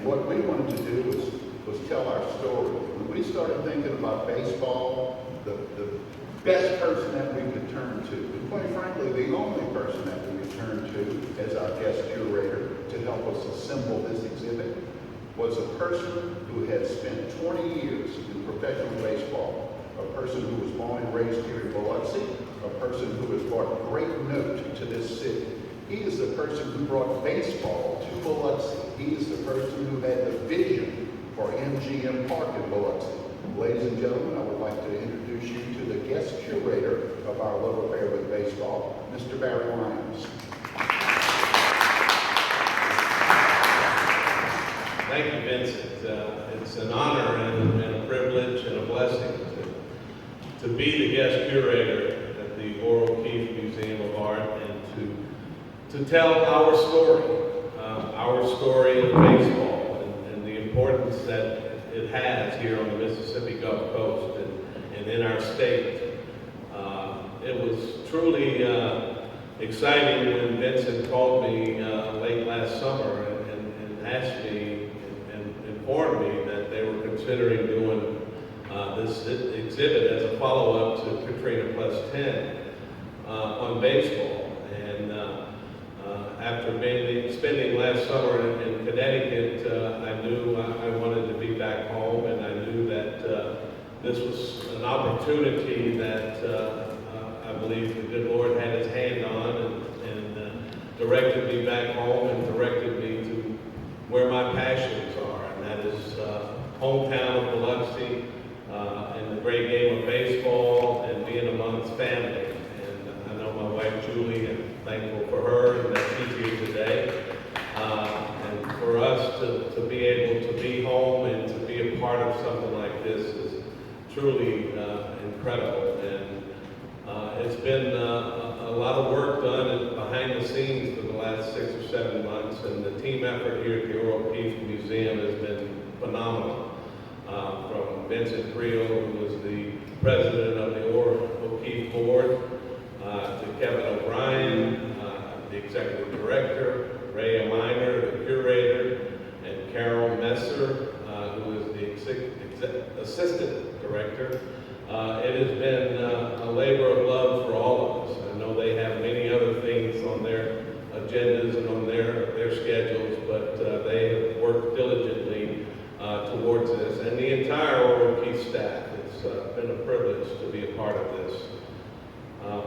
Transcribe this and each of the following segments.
And what we wanted to do was tell our story. When we started thinking about baseball, the best person that we could turn to, and quite frankly, the only person that we could turn to as our guest curator to help us assemble this exhibit, was a person who had spent 20 years in professional baseball, a person who was born and raised here in Biloxi, a person who has brought great note to this city. He is the person who brought baseball to Biloxi. He is the person who had the vision for MGM Park in Biloxi. Ladies and gentlemen, I would like to introduce you to the guest curator of our love affair with baseball, Mr. Barry Lyons. Thank you, Vincent. It's an honor and a privilege and a blessing to be the guest curator at the Ohr-O'Keefe Museum of Art and to tell our story of baseball and the importance that it has here on the Mississippi Gulf Coast and in our state. It was truly exciting when Vincent called me late last summer and asked me and informed me that they were considering doing this exhibit as a follow-up to Katrina Plus 10 on baseball. And after spending last summer in Connecticut, I knew I wanted to be back home, and I knew that this was an opportunity that I believe the good Lord had his hand on and directed me back home and directed me to where my passions are, and that is hometown of Biloxi and the great game of baseball and being amongst family. And I know my wife Julie, and thankful for her and that she's here today. And for us to be able to be home and to be a part of something like this is truly incredible. And it's been a lot of work done behind the scenes for the last 6 or 7 months, and the team effort here at the Ohr-O'Keefe Museum has been phenomenal. From Vincent Creel, who was the president of the Ohr-O'Keefe board, to Kevin O'Brien, the executive director, Rhea Miner, the curator, and Carol Messer, who is the assistant director. It has been a labor of love for all of us. I know they have many other things on their agendas and on their schedules, but they have worked diligently towards this. And the entire Ohr-O'Keefe staff, it's been a privilege to be a part of this.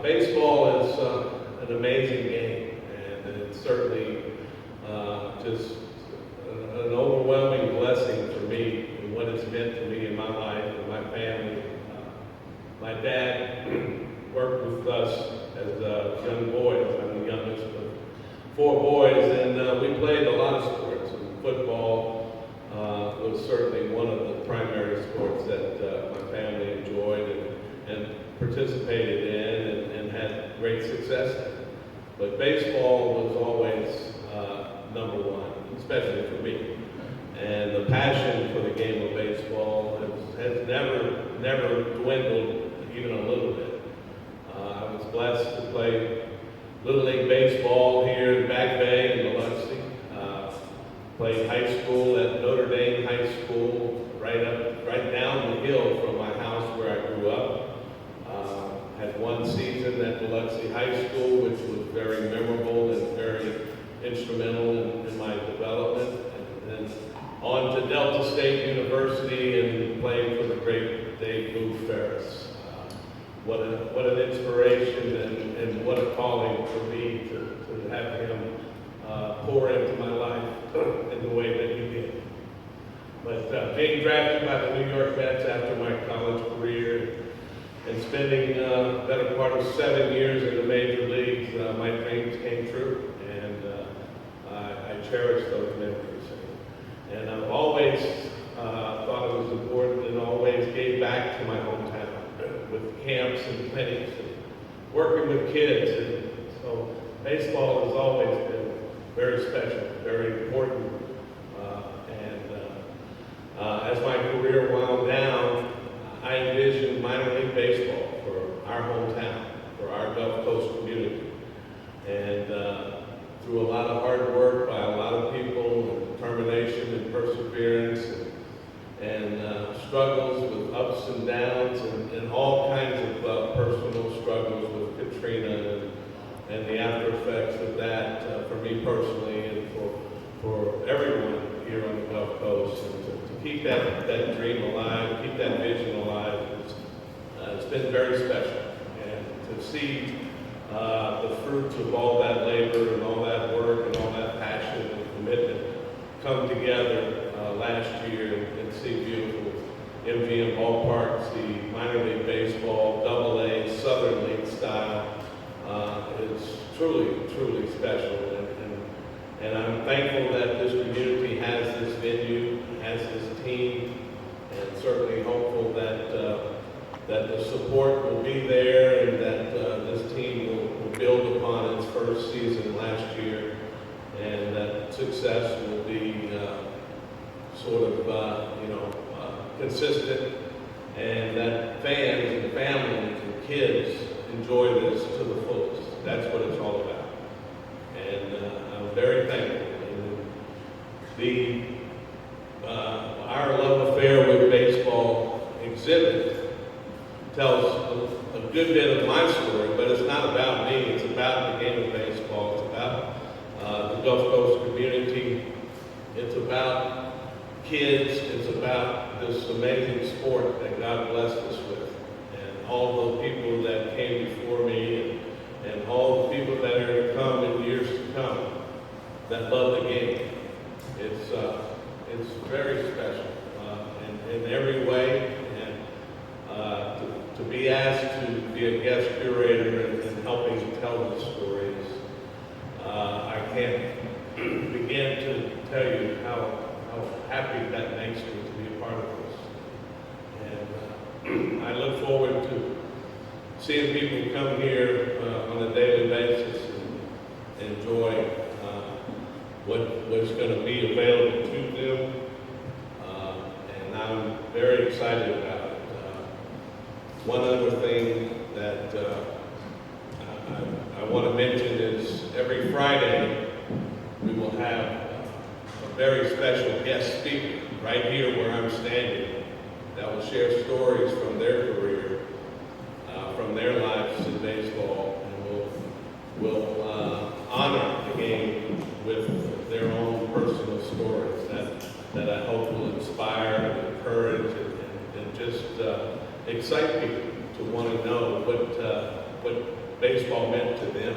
Baseball is an amazing game, and it's certainly just an overwhelming blessing for me and what it's meant to me in my life and my family. My dad worked with us as young boys. I'm the youngest of 4 boys, and we played a lot of sports. And football was certainly one of the primary sports that my family enjoyed and participated in and had great success in. But baseball was always number one, especially for me. And the passion for the game of baseball has never dwindled even a little bit. I was blessed to play Little League Baseball here in Back Bay in Biloxi. Played high school at Notre Dame High School, right down the hill from my house where I grew up. Had 1 season at Biloxi High School, which was very memorable and very instrumental in my development. And then on to Delta State University and playing for the great Dave Booth Ferris. What an inspiration and what a calling for me to have him pour into my life in the way that he did. But being drafted by the New York Mets after my college career and spending the better part of 7 years in the major leagues, my dreams came true, and I cherish those memories. And I've always thought it was important and always gave back to my hometown with camps and clinics and working with kids. And so baseball has always been very special, very important. As my career wound down, I envisioned minor league baseball for our hometown, for our Gulf Coast community. And through a lot of hard work by a lot of people, and determination and perseverance, struggles with ups and downs and all kinds of personal struggles with Katrina and the after effects of that for me personally and for everyone here on the Gulf Coast. And to keep that dream alive, keep that vision alive, it's been very special. And to see the fruits of all that labor and all that work and all that passion and commitment come together last year and see beautiful MGM ballparks, the minor league baseball, AA, Southern League style. It's truly, truly special. And I'm thankful that this community has this venue, has this team, and certainly hopeful that the support will be there and that this team will build upon its first season last year, and that success will be consistent, and that fans and families and kids enjoy this to the fullest. That's what it's all about. And I'm very thankful. And our love affair with baseball exhibit tells a good bit of my story, but it's not about me. It's about the game of baseball. It's about the Gulf Coast community. It's about kids. It's about this amazing sport that God blessed us with. And all the people that came before me and all the people that are going to come in years to come that love the game. It's very special in every way. And to be asked to be a guest curator and helping to tell the stories, I can't begin to tell you how happy that makes me to be a part of this. And I look forward to seeing people come here on a daily basis and enjoy what's going to be available to them. And I'm very excited about it. One other thing that I want to mention is every Friday we will have a very special guest speaker right here where I'm standing that will share stories from their career, from their lives in baseball, and will honor the game with their own personal stories that I hope will inspire and encourage and just excite people to want to know what baseball meant to them.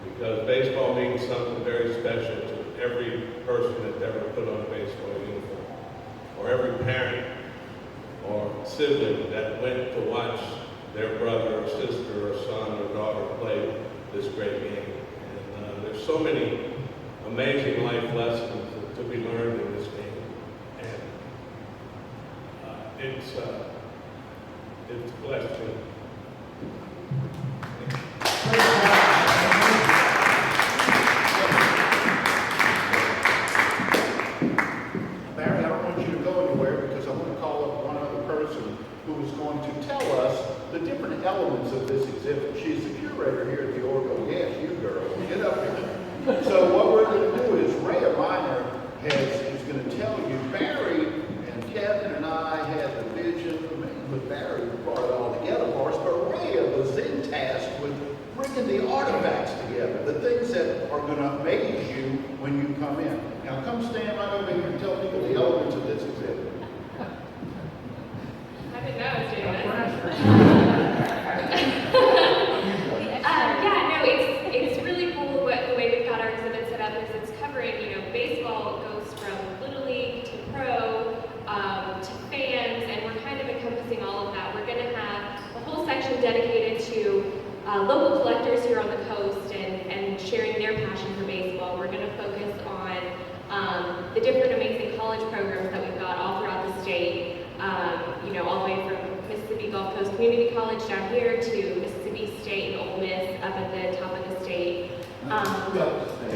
Because baseball means something very special to every person that's ever put on a baseball uniform, or every parent or sibling that went to watch their brother or sister or son or daughter play this great game. And there's so many amazing life lessons to be learned in this game. And it's blessed me. Barry, I don't want you to go anywhere because I want to call up one other person who is going to tell us the different elements of this exhibit. She's the curator here at the Ohr-O'Keefe. Yes, you girl, get up here. So what we're going to do is Rhea Miner is going to tell you, Barry and Kevin and I had the vision, with Barry brought it all together for us, but Rhea was then tasked with bringing the artifacts together, the things that are going to amaze you when you come in. Now come stand right over here and tell people the elements of this exhibit. I didn't know I was doing it's really cool the way we've got our exhibit set up is it's covering, baseball goes from Little League to pro, to fans, and we're kind of encompassing all of that. We're going to have a whole section dedicated to local collectors here on the coast and sharing their passion for baseball. We're going to focus on the different amazing college programs that we've got all throughout the state, all the way from Mississippi Gulf Coast Community College down here to Mississippi State and Ole Miss up at the top of the state.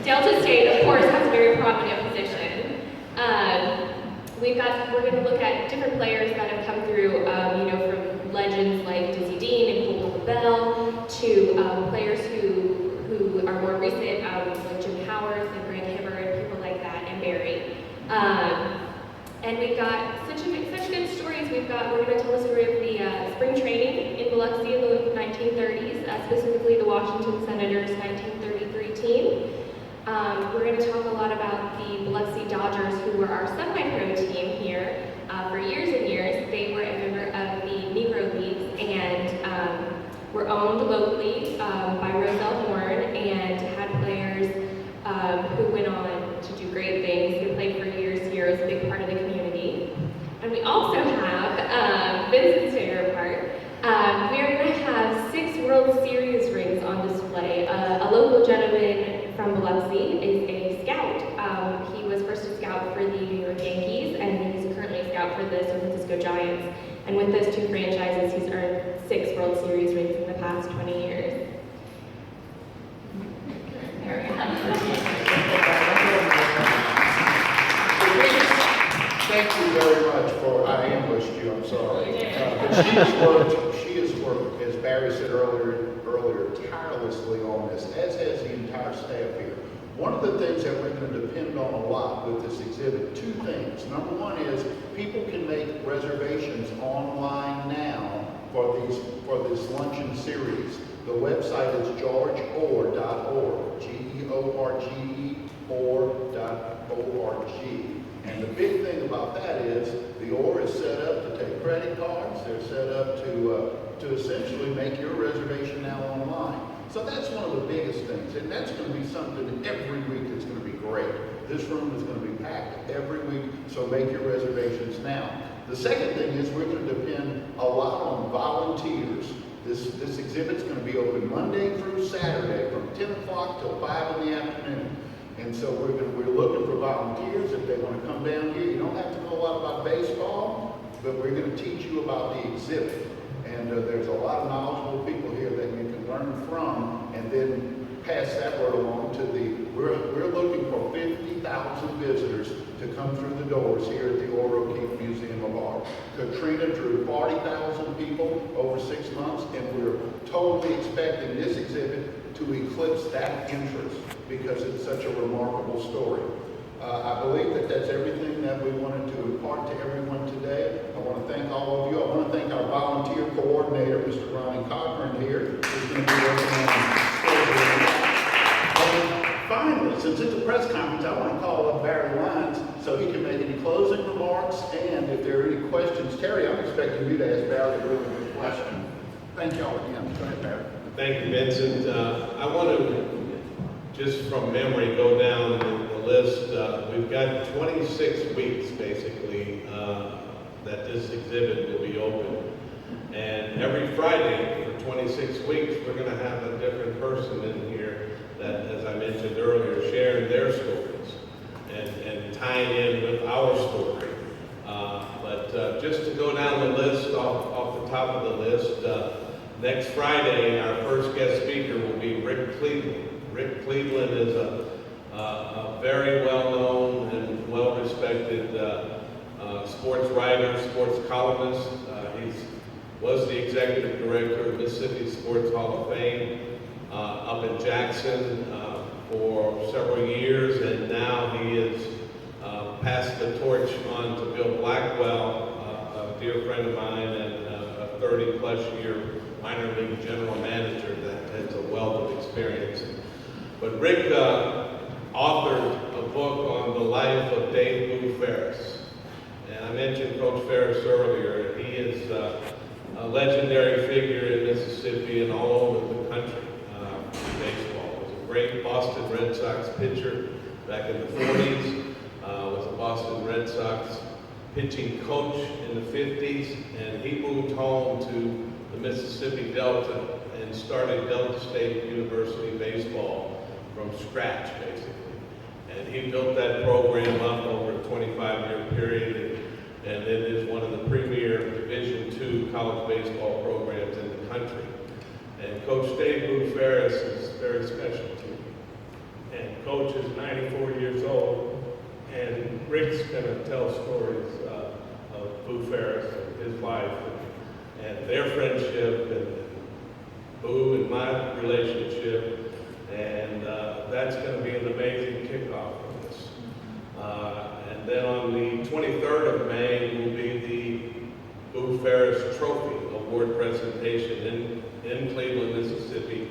Delta State, of course, has a very prominent position. We're going to look at different players that have come through, from legends like Dizzy Dean and Cole Bell to players who are more recent, like Jim Howard and Grant Hibbert and people like that, and Barry. And we've got such good stories we're going to tell the story of the spring training in Biloxi in the 1930s, specifically the Washington Senators' 1933 team. We're going to talk a lot about the Biloxi Dodgers, who were our semi-pro team here for years and years. They were a member of the Negro Leagues and were owned locally by Roselle Horn and had players who went on to do great things, who played for years here as a big part of the community. And we also have Vincent's favorite part. We are going to have 6 World Series rings on display. A local gentleman from Biloxi is a scout. He was first a scout for the New York Yankees, and he's currently a scout for the San Francisco Giants. And with those 2 franchises, he's earned 6 World Series rings in the past 20 years. Thank you very much for, I ambushed you, I'm sorry. But she has worked, as Barry said earlier, tirelessly on this, as has the entire staff here. One of the things that we're going to depend on a lot with this exhibit, 2 things. Number 1 is people can make reservations online now for this luncheon series. The website is georgeohr.org, George, Ohr.org. And the big thing about that is the Ohr is set up to take credit cards. They're set up to essentially make your reservation now online. So that's one of the biggest things, and that's going to be something every week that's going to be great. This room is going to be packed every week, so make your reservations now. The second thing is we're going to depend a lot on volunteers. This exhibit's going to be open Monday through Saturday from 10 o'clock till 5 in the afternoon. And so we're looking for volunteers if they want to come down here. You don't have to know a lot about baseball, but we're going to teach you about the exhibit. And there's a lot of knowledgeable people here that you can learn from, and then pass that word along to we're looking for 50,000 visitors to come through the doors here at the Ohr-O'Keefe Museum of Art. Katrina drew 40,000 people over 6 months, and we're totally expecting this exhibit to eclipse that interest because it's such a remarkable story. I believe that that's everything that we wanted to impart to everyone today. I want to thank all of you. I want to thank our volunteer coordinator, Mr. Ronnie Cochran here, who's going to be working on finally, since it's a press conference, I want to call up Barry Lyons so he can make any closing remarks, and if there are any questions. Terry, I'm expecting you to ask Barry a really good question. Thank you all again. Go ahead, Barry. Thank you, Vincent. I want to, just from memory, go down the list. We've got 26 weeks, basically, that this exhibit will be open. And every Friday for 26 weeks, we're going to have a different person in here that, as I mentioned earlier, sharing their stories and tying in with our story. But just to go down the list, off the top of the list, next Friday, our first guest speaker will be Rick Cleveland. Rick Cleveland is a very well-known and well-respected sports writer, sports columnist. He was the executive director of Mississippi Sports Hall of Fame up in Jackson for several years, and now he has passed the torch on to Bill Blackwell, a dear friend of mine and a 30-plus year minor league general manager that has a wealth of experience. But Rick authored a book on the life of Dave Boo Ferris. And I mentioned Coach Ferris earlier. He is a legendary figure in Mississippi and all over the country in baseball. He was a great Boston Red Sox pitcher back in the 40s. Was a Boston Red Sox pitching coach in the 50s. And he moved home to the Mississippi Delta and started Delta State University baseball from scratch, basically. And he built that program up over a 25-year period, and it is one of the premier Division II college baseball programs in the country. And Coach Dave Boo Ferris is very special to me. And Coach is 94 years old, and Rick's going to tell stories of Boo Ferris and his life and their friendship and Boo and my relationship. And that's going to be an amazing kickoff for this. And then on the 23rd of May will be the Ferris Trophy Award presentation in Cleveland, Mississippi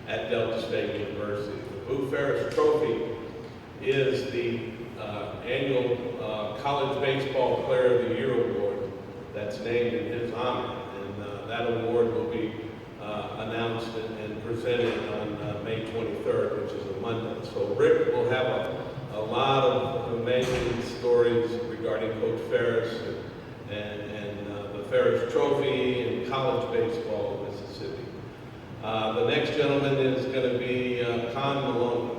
at Delta State University. The Boo Ferris Trophy is the annual College Baseball Player of the Year Award that's named in his honor. And that award will be announced and presented on May 23rd, which is a Monday. So Rick will have a lot of amazing stories regarding Coach Ferris and the Ferris Trophy and college baseball in Mississippi. The next gentleman is going to be Con Maloney.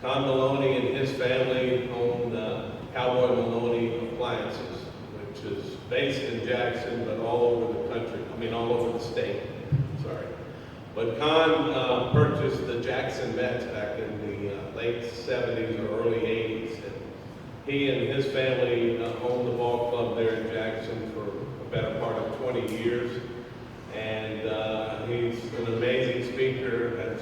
Con Maloney and his family own Cowboy Maloney Appliances, which is based in Jackson, but all over the country. I mean, all over the state. Sorry. But Con purchased the Jackson Mets back in the late 70s or early 80s. And he and his family owned the ball club there in Jackson for a better part of 20 years. And he's an amazing speaker, has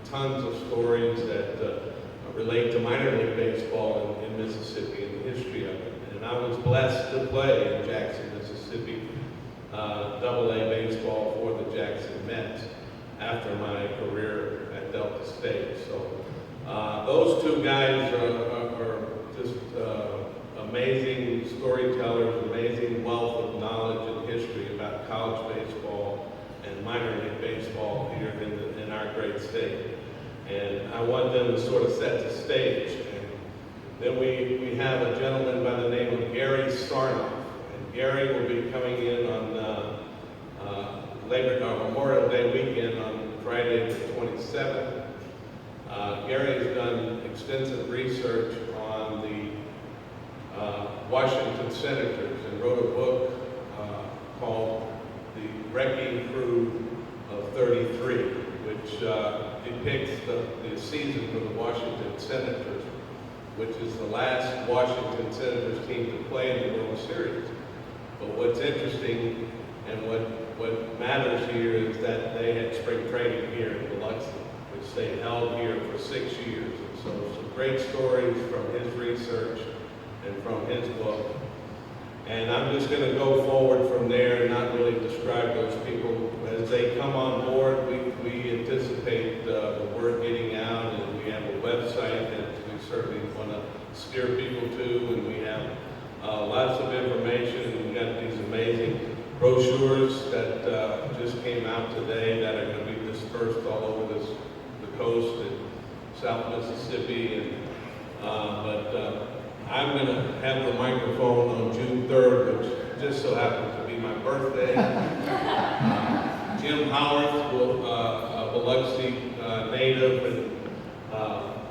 tons of stories that relate to minor league baseball in Mississippi and the history of it. And I was blessed to play in Jackson, Mississippi, AA baseball for the Jackson Mets after my career at Delta State. So those two guys are just amazing storytellers, amazing wealth of knowledge and history about college baseball and minor league baseball here in our great state. And I want them to sort of set the stage. And then we have a gentleman by the name of Gary Sarnoff. And Gary will be coming in on Memorial Day weekend on Friday the 27th. Gary has done extensive research on the Washington Senators and wrote a book called The Wrecking Crew of 33, which depicts the season for the Washington Senators, which is the last Washington Senators team to play in the World Series. But what's interesting and what matters here is that they had spring training here in Biloxi, which they held here for 6 years. And so some great stories from his research and from his book. And I'm just going to go forward from there and not really describe those people. As they come on board, we anticipate the word getting out, and we have a website that we certainly want to steer people to, and we have lots of information. We've got these amazing brochures that just came out today that are going to be dispersed all over the coast in South Mississippi. But I'm going to have the microphone on June 3rd, which just so happens to be my birthday. Jim Howarth, a Biloxi native and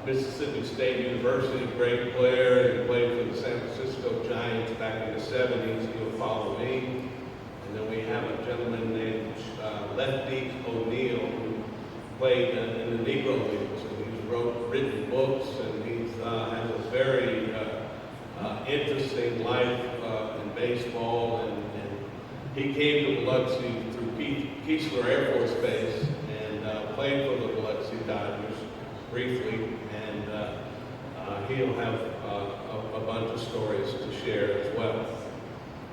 Mississippi State University, great player, and played for the San Francisco Giants back in the 70s. He'll follow me. And then we have a gentleman named Lefty O'Neill, who played in the Negro Leagues, and he's written books, and he's has a very interesting life in baseball, and he came to Biloxi through Keesler Air Force Base and played for the Biloxi Dodgers briefly, and he'll have a bunch of stories to share as well.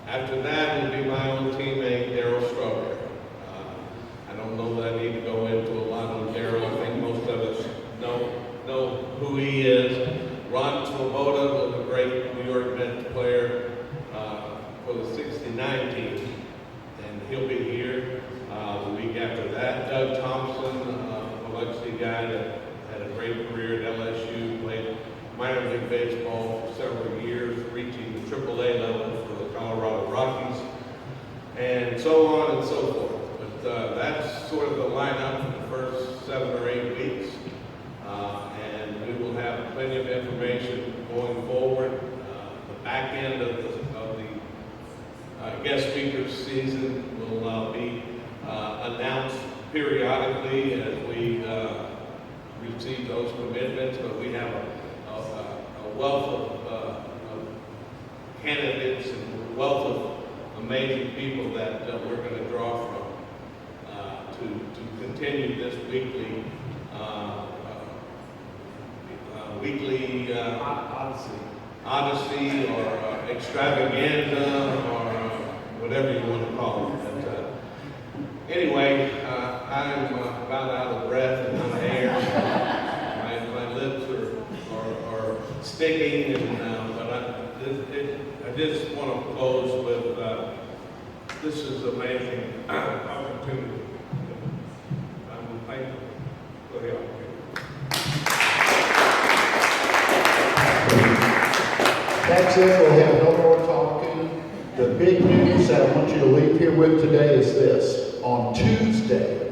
After that will be my own teammate, Darryl Strawberry. I don't know that I need to go into a lot on Darryl. I think most of us know who he is. Ron Swoboda was a great New York Mets player for the '69 team, and he'll be here the week after that. Doug Thompson, a Biloxi guy that had a great career at LSU, played minor league baseball for several years, reaching the AAA level for the Colorado Rockies, and so on and so forth. But that's sort of the lineup for the first 7 or 8 weeks. And we will have plenty of information going forward. The back end of the guest speakers season will be announced periodically as we receive those commitments, but we have a wealth of candidates and a wealth of amazing people that we're going to draw from to continue this weekly odyssey or extravaganza or This is amazing opportunity. I'm thankful for the opportunity. That's it, we'll have no more talking. The big news that I want you to leave here with today is this. On Tuesday,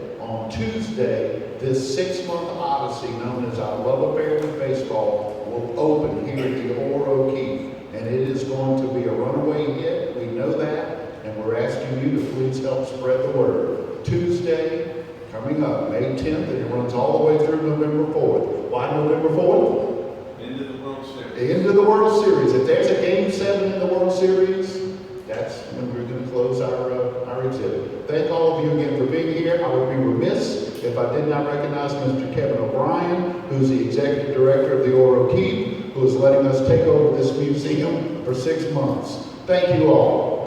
this 6-month odyssey known as our Love Affair with Baseball will open here at the Ohr-O'Keefe. And it is going to be a runaway hit, we know that, and we're asking you to please help spread the word. Tuesday, coming up, May 10th, and it runs all the way through November 4th. Why November 4th? End of the World Series. The end of the World Series. If there's a Game 7 in the World Series, that's when we're going to close our exhibit. Thank all of you again for being here. I would be remiss if I did not recognize Mr. Kevin O'Brien, who's the Executive Director of the Ohr-O'Keefe, who is letting us take over this museum for 6 months. Thank you all.